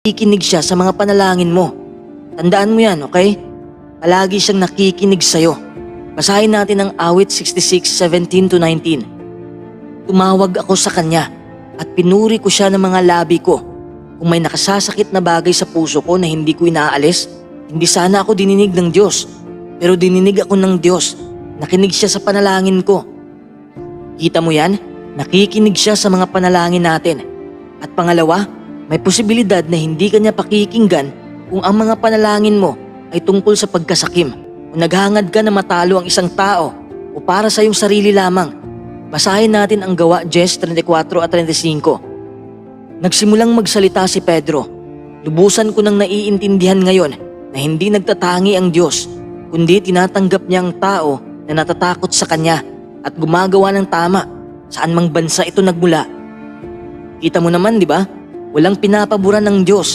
nakikinig siya sa mga panalangin mo. Tandaan mo yan, okay? Palagi siyang nakikinig sa'yo. Basahin natin ang awit 66:17-19. Tumawag ako sa kanya at pinuri ko siya ng mga labi ko. Kung may nakasasakit na bagay sa puso ko na hindi ko inaalis, hindi sana ako dininig ng Diyos. Pero dininig ako ng Diyos. Nakinig siya sa panalangin ko. Kita mo yan? Nakikinig siya sa mga panalangin natin. At pangalawa, may posibilidad na hindi kanya pakikinggan kung ang mga panalangin mo ay tungkol sa pagkasakim o naghangad ka na matalo ang isang tao o para sa iyong sarili lamang. Basahin natin ang Gawa 10:34-35. Nagsimulang magsalita si Pedro. Lubusan ko nang naiintindihan ngayon na hindi nagtatangi ang Diyos, kundi tinatanggap niya ang tao na natatakot sa kanya at gumagawa ng tama saan mang bansa ito nagmula. Kita mo naman, di ba? Walang pinapaboran ng Diyos